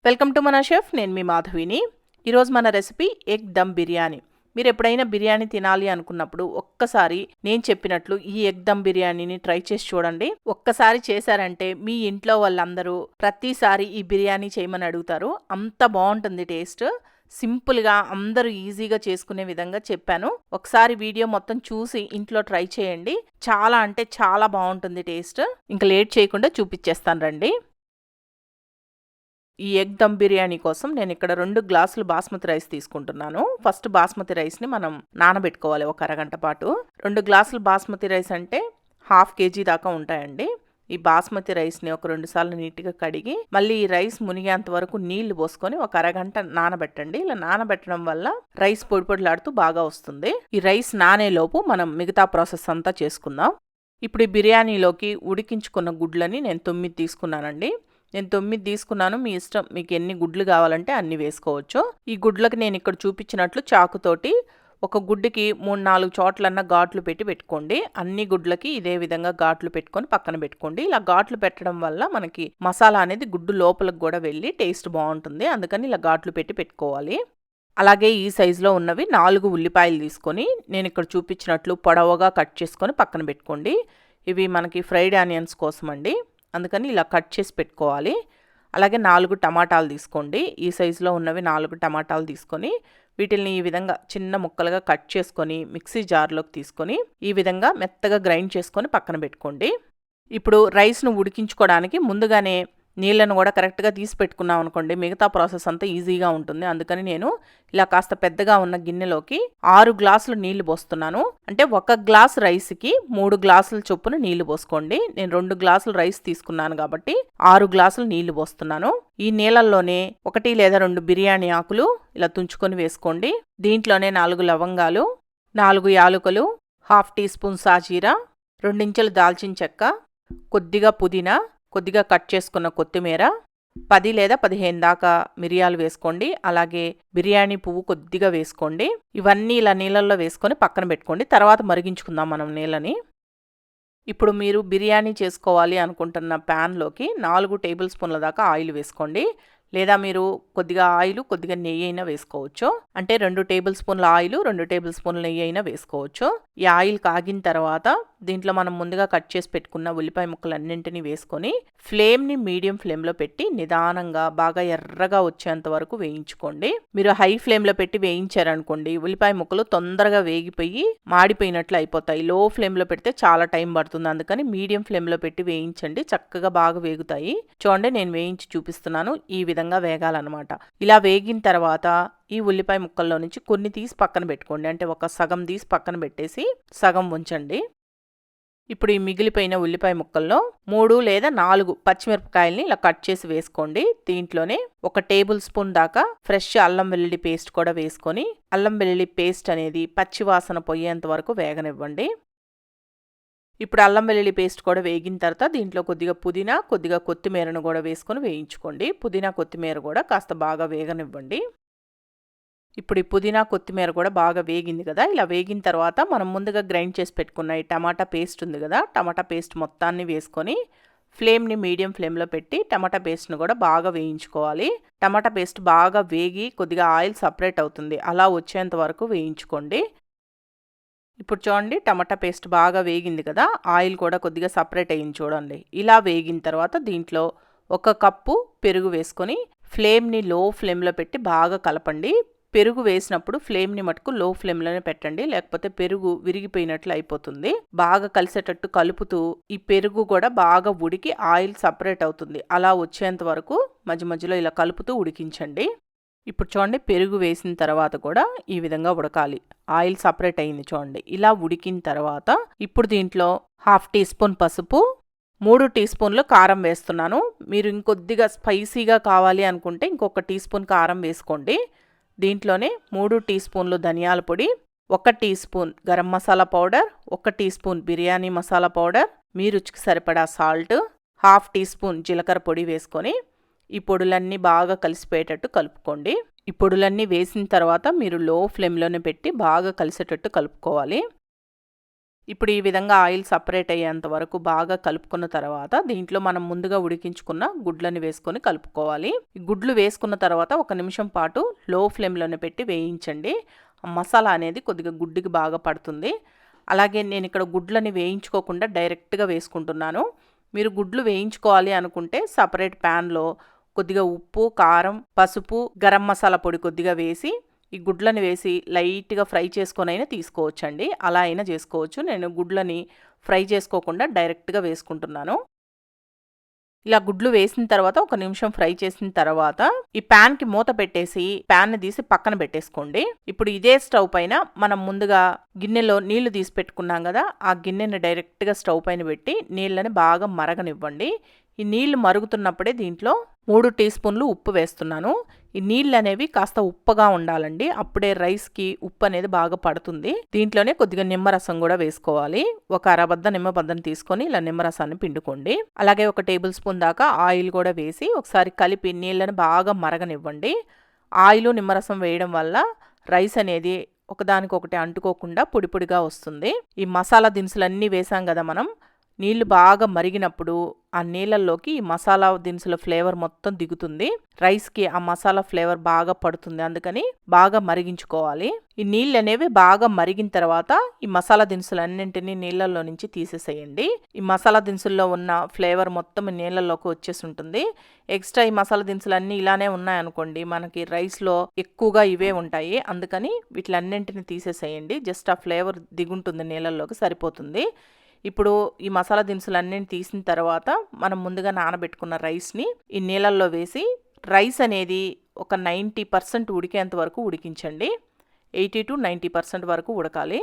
Welcome to మన chef. నేను మీ మాధవిని. ఈరోజు మన రెసిపీ ఎగ్ దమ్ బిర్యానీ. మీరు ఎప్పుడైనా బిర్యానీ తినాలి అనుకున్నప్పుడు ఒక్కసారి నేను చెప్పినట్లు ఈ ఎగ్ దమ్ బిర్యానీని ట్రై చేసి చూడండి. ఒక్కసారి చేశారంటే మీ ఇంట్లో వాళ్ళందరూ ప్రతిసారి ఈ బిర్యానీ చేయమని అడుగుతారు. అంత బాగుంటుంది టేస్ట్. సింపుల్గా అందరూ ఈజీగా చేసుకునే విధంగా చెప్పాను. ఒకసారి వీడియో మొత్తం చూసి ఇంట్లో ట్రై చేయండి. చాలా అంటే చాలా బాగుంటుంది టేస్ట్. ఇంకా లేట్ చేయకుండా చూపించేస్తాను రండి. ఈ ఎగ్ దమ్ బిర్యానీ కోసం నేను ఇక్కడ 2 గ్లాసులు బాస్మతి రైస్ తీసుకుంటున్నాను. ఫస్ట్ బాస్మతి రైస్ని మనం నానబెట్టుకోవాలి ఒక అరగంట పాటు. 2 గ్లాసులు బాస్మతి రైస్ అంటే 1/2 kg దాకా ఉంటాయండి. ఈ బాస్మతి రైస్ని ఒక 2 సార్లు నీట్గా కడిగి మళ్ళీ ఈ రైస్ మునిగేంత వరకు నీళ్లు పోసుకొని ఒక అరగంట నానబెట్టండి. ఇలా నానబెట్టడం వల్ల రైస్ పొడి పొడిలాడుతూ బాగా వస్తుంది. ఈ రైస్ నానేలోపు మనం మిగతా ప్రాసెస్ అంతా చేసుకుందాం. ఇప్పుడు ఈ బిర్యానీలోకి ఉడికించుకున్న గుడ్లని నేను 9 తీసుకున్నానండి. నేను 9 తీసుకున్నాను. మీ ఇష్టం, మీకు ఎన్ని గుడ్లు కావాలంటే అన్ని వేసుకోవచ్చు. ఈ గుడ్లకి నేను ఇక్కడ చూపించినట్లు చాకుతోటి ఒక గుడ్డుకి 3-4 చోట్లన్నా ఘాట్లు పెట్టుకోండి. అన్ని గుడ్లకి ఇదే విధంగా ఘాట్లు పెట్టుకొని పక్కన పెట్టుకోండి. ఇలా ఘాట్లు పెట్టడం వల్ల మనకి మసాలా అనేది గుడ్డు లోపలికి కూడా వెళ్ళి టేస్ట్ బాగుంటుంది. అందుకని ఇలా ఘాట్లు పెట్టుకోవాలి. అలాగే ఈ సైజులో ఉన్నవి 4 ఉల్లిపాయలు తీసుకొని నేను ఇక్కడ చూపించినట్లు పొడవుగా కట్ చేసుకొని పక్కన పెట్టుకోండి. ఇవి మనకి ఫ్రైడ్ ఆనియన్స్ కోసం అండి. అందుకని ఇలా కట్ చేసి పెట్టుకోవాలి. అలాగే 4 టమాటాలు తీసుకోండి. ఈ సైజులో ఉన్నవి 4 టమాటాలు తీసుకొని వీటిని ఈ విధంగా చిన్న ముక్కలుగా కట్ చేసుకొని మిక్సీ జార్లోకి తీసుకొని ఈ విధంగా మెత్తగా గ్రైండ్ చేసుకొని పక్కన పెట్టుకోండి. ఇప్పుడు రైస్ను ఉడికించుకోవడానికి ముందుగానే నీళ్ళను కూడా కరెక్ట్గా తీసి పెట్టుకున్నాం అనుకోండి, మిగతా ప్రాసెస్ అంతా ఈజీగా ఉంటుంది. అందుకని నేను ఇలా కాస్త పెద్దగా ఉన్న గిన్నెలోకి 6 గ్లాసులు నీళ్లు పోస్తున్నాను. అంటే 1 గ్లాస్ రైస్కి 3 గ్లాసుల చొప్పున నీళ్లు పోసుకోండి. నేను 2 గ్లాసులు రైస్ తీసుకున్నాను కాబట్టి 6 గ్లాసులు నీళ్లు పోస్తున్నాను. ఈ నీళ్ళల్లోనే 1 లేదా 2 బిర్యానీ ఆకులు ఇలా తుంచుకొని వేసుకోండి. దీంట్లోనే 4 లవంగాలు, 4 యాలకులు, 1/2 టీ స్పూన్ సాజీరా, 2 ఇంచుల దాల్చిన చెక్క, కొద్దిగా పుదీనా, కొద్దిగా కట్ చేసుకున్న కొత్తిమీర, 10 లేదా 15 దాకా మిరియాలు వేసుకోండి. అలాగే బిర్యానీ పువ్వు కొద్దిగా వేసుకోండి. ఇవన్నీ ఇలా నీళ్ళల్లో వేసుకొని పక్కన పెట్టుకోండి. తర్వాత మరిగించుకుందాం మనం నీళ్ళని. ఇప్పుడు మీరు బిర్యానీ చేసుకోవాలి అనుకుంటున్న ప్యాన్లోకి 4 టేబుల్ స్పూన్ల దాకా ఆయిల్ వేసుకోండి. లేదా మీరు కొద్దిగా ఆయిల్ కొద్దిగా నెయ్యి అయినా వేసుకోవచ్చు. అంటే 2 టేబుల్ స్పూన్ల ఆయిల్ 2 టేబుల్ స్పూన్ల నెయ్యి అయినా వేసుకోవచ్చు. ఈ ఆయిల్ కాగిన తర్వాత దీంట్లో మనం ముందుగా కట్ చేసి పెట్టుకున్న ఉల్లిపాయ ముక్కలన్నింటినీ వేసుకొని ఫ్లేమ్ని మీడియం ఫ్లేమ్లో పెట్టి నిదానంగా బాగా ఎర్రగా వచ్చేంత వరకు వేయించుకోండి. మీరు హై ఫ్లేమ్లో పెట్టి వేయించారనుకోండి ఉల్లిపాయ ముక్కలు తొందరగా వేగిపోయి మాడిపోయినట్లు అయిపోతాయి. లో ఫ్లేమ్లో పెడితే చాలా టైం పడుతుంది. అందుకని మీడియం ఫ్లేమ్లో పెట్టి వేయించండి, చక్కగా బాగా వేగుతాయి. చూడండి, నేను వేయించి చూపిస్తున్నాను. ఈ విధంగా వేగాలన్నమాట. ఇలా వేగిన తర్వాత ఈ ఉల్లిపాయ ముక్కల్లో నుంచి కొన్ని తీసి పక్కన పెట్టుకోండి. అంటే ఒక సగం తీసి పక్కన పెట్టేసి సగం ఉంచండి. ఇప్పుడు ఈ మిగిలిపోయిన ఉల్లిపాయ ముక్కల్లో 3 లేదా 4 పచ్చిమిరపకాయల్ని ఇలా కట్ చేసి వేసుకోండి. దీంట్లోనే 1 టేబుల్ స్పూన్ దాకా ఫ్రెష్ అల్లం వెల్లుల్లి పేస్ట్ కూడా వేసుకొని అల్లం వెల్లుల్లి పేస్ట్ అనేది పచ్చి వాసన పోయేంత వరకు వేగనివ్వండి. ఇప్పుడు అల్లం వెల్లుల్లి పేస్ట్ కూడా వేగిన తర్వాత దీంట్లో కొద్దిగా పుదీనా, కొద్దిగా కొత్తిమీరను కూడా వేసుకొని వేయించుకోండి. పుదీనా కొత్తిమీర కూడా కాస్త బాగా వేగనివ్వండి. ఇప్పుడు ఈ పుదీనా కొత్తిమీర కూడా బాగా వేగింది కదా. ఇలా వేగిన తర్వాత మనం ముందుగా గ్రైండ్ చేసి పెట్టుకున్న ఈ టమాటా పేస్ట్ ఉంది కదా, టమాటా పేస్ట్ మొత్తాన్ని వేసుకొని ఫ్లేమ్ని మీడియం ఫ్లేమ్లో పెట్టి టమాటా పేస్ట్ను కూడా బాగా వేయించుకోవాలి. టమాటా పేస్ట్ బాగా వేగి కొద్దిగా ఆయిల్ సపరేట్ అవుతుంది, అలా వచ్చేంత వరకు వేయించుకోండి. ఇప్పుడు చూడండి, టమాటా పేస్ట్ బాగా వేగింది కదా, ఆయిల్ కూడా కొద్దిగా సపరేట్ అయ్యింది చూడండి. ఇలా వేగిన తర్వాత దీంట్లో 1 కప్పు పెరుగు వేసుకొని ఫ్లేమ్ని లో ఫ్లేమ్లో పెట్టి బాగా కలపండి. పెరుగు వేసినప్పుడు ఫ్లేమ్ని మటుకు లో ఫ్లేమ్లోనే పెట్టండి, లేకపోతే పెరుగు విరిగిపోయినట్లు అయిపోతుంది. బాగా కలిసేటట్టు కలుపుతూ ఈ పెరుగు కూడా బాగా ఉడికి ఆయిల్ సపరేట్ అవుతుంది. అలా వచ్చేంత వరకు మధ్య మధ్యలో ఇలా కలుపుతూ ఉడికించండి. ఇప్పుడు చూడండి, పెరుగు వేసిన తర్వాత కూడా ఈ విధంగా ఉడకాలి. ఆయిల్ సపరేట్ అయింది చూడండి. ఇలా ఉడికిన తర్వాత ఇప్పుడు దీంట్లో 1/2 టీ స్పూన్ పసుపు, 3 టీ స్పూన్లు కారం వేస్తున్నాను. మీరు ఇంకొద్దిగా స్పైసీగా కావాలి అనుకుంటే ఇంకొక టీ స్పూన్ కారం వేసుకోండి. దీంట్లోనే 3 టీ స్పూన్లు ధనియాల పొడి, 1 teaspoon garam masala powder, 1 teaspoon biryani masala powder, మీ రుచికి సరిపడా సాల్ట్, 1/2 టీ స్పూన్ జీలకర్ర పొడి వేసుకొని ఈ పొడులన్నీ బాగా కలిసిపోయేటట్టు కలుపుకోండి. ఈ పొడులన్నీ వేసిన తర్వాత మీరు లో ఫ్లేమ్లోనే పెట్టి బాగా కలిసేటట్టు కలుపుకోవాలి. ఇప్పుడు ఈ విధంగా ఆయిల్ సపరేట్ అయ్యేంత వరకు బాగా కలుపుకున్న తర్వాత దీంట్లో మనం ముందుగా ఉడికించుకున్న గుడ్లని వేసుకొని కలుపుకోవాలి. ఈ గుడ్లు వేసుకున్న తర్వాత 1 నిమిషం పాటు లో ఫ్లేమ్లోనే పెట్టి వేయించండి. మసాలా అనేది కొద్దిగా గుడ్డుకి బాగా పడుతుంది. అలాగే నేను ఇక్కడ గుడ్లని వేయించుకోకుండా డైరెక్ట్గా వేసుకుంటున్నాను. మీరు గుడ్లు వేయించుకోవాలి అనుకుంటే సపరేట్ ప్యాన్లో కొద్దిగా ఉప్పు, కారం, పసుపు, గరం మసాలా పొడి కొద్దిగా వేసి ఈ గుడ్లని వేసి లైట్గా ఫ్రై చేసుకొని అయినా తీసుకోవచ్చండి. అలా అయినా చేసుకోవచ్చు. నేను గుడ్లని ఫ్రై చేసుకోకుండా డైరెక్ట్గా వేసుకుంటున్నాను. ఇలా గుడ్లు వేసిన తర్వాత 1 నిమిషం ఫ్రై చేసిన తర్వాత ఈ ప్యాన్కి మూత పెట్టేసి ప్యాన్ని తీసి పక్కన పెట్టేసుకోండి. ఇప్పుడు ఇదే స్టవ్ పైన మనం ముందుగా గిన్నెలో నీళ్లు తీసి పెట్టుకున్నాం కదా, ఆ గిన్నెని డైరెక్ట్గా స్టవ్ పైన పెట్టి నీళ్ళని బాగా మరగనివ్వండి. ఈ నీళ్లు మరుగుతున్నప్పుడే దీంట్లో 3 టీ స్పూన్లు ఉప్పు వేస్తున్నాను. ఈ నీళ్ళు అనేవి కాస్త ఉప్పగా ఉండాలండి. అప్పుడే రైస్కి ఉప్పు అనేది బాగా పడుతుంది. దీంట్లోనే కొద్దిగా నిమ్మరసం కూడా వేసుకోవాలి. ఒక అరబద్ద నిమ్మబద్దను తీసుకొని ఇలా నిమ్మరసాన్ని పిండుకోండి. అలాగే 1 టేబుల్ స్పూన్ దాకా ఆయిల్ కూడా వేసి ఒకసారి కలిపి నీళ్ళని బాగా మరగనివ్వండి. ఆయిల్ నిమ్మరసం వేయడం వల్ల రైస్ అనేది ఒకదానికొకటి అంటుకోకుండా పొడి పొడిగా వస్తుంది. ఈ మసాలా దినుసులన్నీ వేసాం కదా మనం, నీళ్లు బాగా మరిగినప్పుడు ఆ నీళ్ళల్లోకి ఈ మసాలా దినుసుల ఫ్లేవర్ మొత్తం దిగుతుంది. రైస్కి ఆ మసాలా ఫ్లేవర్ బాగా పడుతుంది. అందుకని బాగా మరిగించుకోవాలి. ఈ నీళ్ళు అనేవి బాగా మరిగిన తర్వాత ఈ మసాలా దినుసులన్నింటినీ నీళ్ళల్లో నుంచి తీసేసేయండి. ఈ మసాలా దినుసుల్లో ఉన్న ఫ్లేవర్ మొత్తం నీళ్ళల్లోకి వచ్చేసి ఉంటుంది. ఎక్స్ట్రా ఈ మసాలా దినుసులన్నీ ఇలానే ఉన్నాయనుకోండి, మనకి రైస్లో ఎక్కువగా ఇవే ఉంటాయి. అందుకని వీటిలన్నింటినీ తీసేసేయండి. జస్ట్ ఆ ఫ్లేవర్ దిగుంటుంది నీళ్ళల్లోకి, సరిపోతుంది. ఇప్పుడు ఈ మసాలా దినుసులన్నీ తీసిన తర్వాత మనం ముందుగా నానబెట్టుకున్న రైస్ని ఈ నీళ్ళల్లో వేసి రైస్ అనేది ఒక 90% ఉడికేంత వరకు ఉడికించండి. 80 to 90% వరకు ఉడకాలి.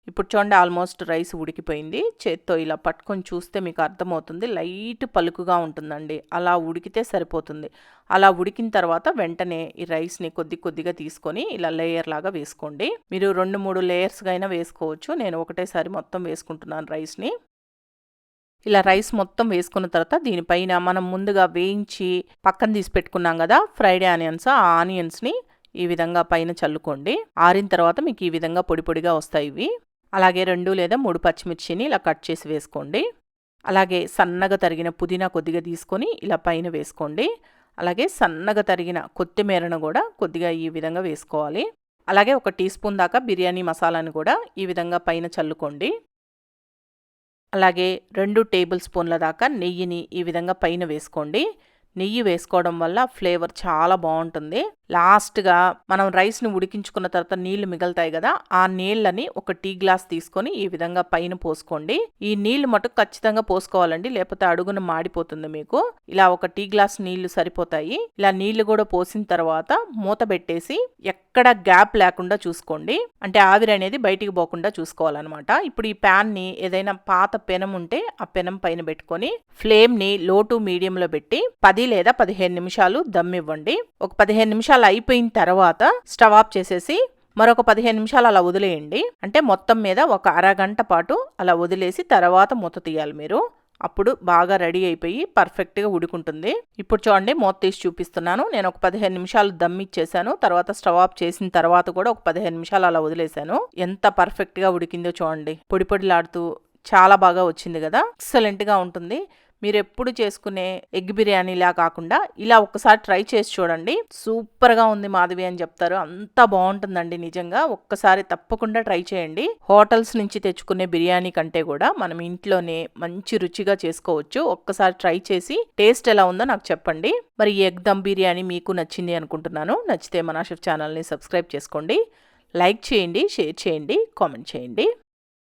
ఇప్పుడు చూడండి, ఆల్మోస్ట్ రైస్ ఉడికిపోయింది. చేత్తో ఇలా పట్టుకొని చూస్తే మీకు అర్థమవుతుంది. లైట్ పలుకుగా ఉంటుందండి. అలా ఉడికితే సరిపోతుంది. అలా ఉడికిన తర్వాత వెంటనే ఈ రైస్ని కొద్దిగా తీసుకొని ఇలా లేయర్ లాగా వేసుకోండి. మీరు 2-3 లేయర్స్గా అయినా వేసుకోవచ్చు. నేను ఒకటేసారి మొత్తం వేసుకుంటున్నాను రైస్ని. ఇలా రైస్ మొత్తం వేసుకున్న తర్వాత దీనిపైన మనం ముందుగా వేయించి పక్కన తీసి పెట్టుకున్నాం కదా ఫ్రైడ్ ఆనియన్స్, ఆ ఆనియన్స్ని ఈ విధంగా పైన చల్లుకోండి. ఆరిన తర్వాత మీకు ఈ విధంగా పొడి పొడిగా వస్తాయి ఇవి. అలాగే 2 లేదా 3 పచ్చిమిర్చిని ఇలా కట్ చేసి వేసుకోండి. అలాగే సన్నగా తరిగిన పుదీనా కొద్దిగా తీసుకొని ఇలా పైన వేసుకోండి. అలాగే సన్నగా తరిగిన కొత్తిమీరను కూడా కొద్దిగా ఈ విధంగా వేసుకోవాలి. అలాగే 1 టీ స్పూన్ దాకా బిర్యానీ మసాలాను కూడా ఈ విధంగా పైన చల్లుకోండి. అలాగే 2 టేబుల్ స్పూన్ల దాకా నెయ్యిని ఈ విధంగా పైన వేసుకోండి. నెయ్యి వేసుకోవడం వల్ల ఫ్లేవర్ చాలా బాగుంటుంది. లాస్ట్గా మనం రైస్ని ఉడికించుకున్న తర్వాత నీళ్లు మిగులుతాయి కదా, ఆ నీళ్ళని 1 టీ గ్లాస్ తీసుకొని ఈ విధంగా పైన పోసుకోండి. ఈ నీళ్లు మటుకు ఖచ్చితంగా పోసుకోవాలండి, లేకపోతే అడుగున మాడిపోతుంది మీకు. ఇలా 1 టీ గ్లాస్ నీళ్లు సరిపోతాయి. ఇలా నీళ్లు కూడా పోసిన తర్వాత మూత పెట్టేసి ఎక్కడ గ్యాప్ లేకుండా చూసుకోండి. అంటే ఆవిరి అనేది బయటికి పోకుండా చూసుకోవాలన్నమాట. ఇప్పుడు ఈ ప్యాన్ని ఏదైనా పాత పెనం ఉంటే ఆ పెనం పైన పెట్టుకొని ఫ్లేమ్ని లో టు మీడియంలో పెట్టి 10 లేదా 15 నిమిషాలు దమ్ ఇవ్వండి. ఒక 15 నిమిషాలు అయిపోయిన తర్వాత స్టవ్ ఆఫ్ చేసేసి మరొక 15 నిమిషాలు అలా వదిలేయండి. అంటే మొత్తం మీద ఒక అరగంట పాటు అలా వదిలేసి తర్వాత మూత తీయాలి మీరు. అప్పుడు బాగా రెడీ అయిపోయి పర్ఫెక్ట్గా ఉడుకుంటుంది. ఇప్పుడు చూడండి, మూత తీసి చూపిస్తున్నాను. నేను ఒక 15 నిమిషాలు దమ్ ఇచ్చేసాను. తర్వాత స్టవ్ ఆఫ్ చేసిన తర్వాత కూడా ఒక 15 నిమిషాలు అలా వదిలేసాను. ఎంత పర్ఫెక్ట్గా ఉడికిందో చూడండి. పొడి పొడిలాడుతూ చాలా బాగా వచ్చింది కదా, ఎక్సలెంట్గా ఉంటుంది. మీరు ఎప్పుడు చేసుకునే ఎగ్ బిర్యానీలా కాకుండా ఇలా ఒక్కసారి ట్రై చేసి చూడండి. సూపర్గా ఉంది మాధవి అని చెప్తారు. అంత బాగుంటుందండి నిజంగా. ఒక్కసారి తప్పకుండా ట్రై చేయండి. హోటల్స్ నుంచి తెచ్చుకునే బిర్యానీ కంటే కూడా మనం ఇంట్లోనే మంచి రుచిగా చేసుకోవచ్చు. ఒక్కసారి ట్రై చేసి టేస్ట్ ఎలా ఉందో నాకు చెప్పండి. మరి ఈ ఎగ్ దమ్ బిర్యానీ మీకు నచ్చింది అనుకుంటున్నాను. నచ్చితే మన షెఫ్ ఛానల్ని సబ్స్క్రైబ్ చేసుకోండి, లైక్ చేయండి, షేర్ చేయండి, కామెంట్ చేయండి.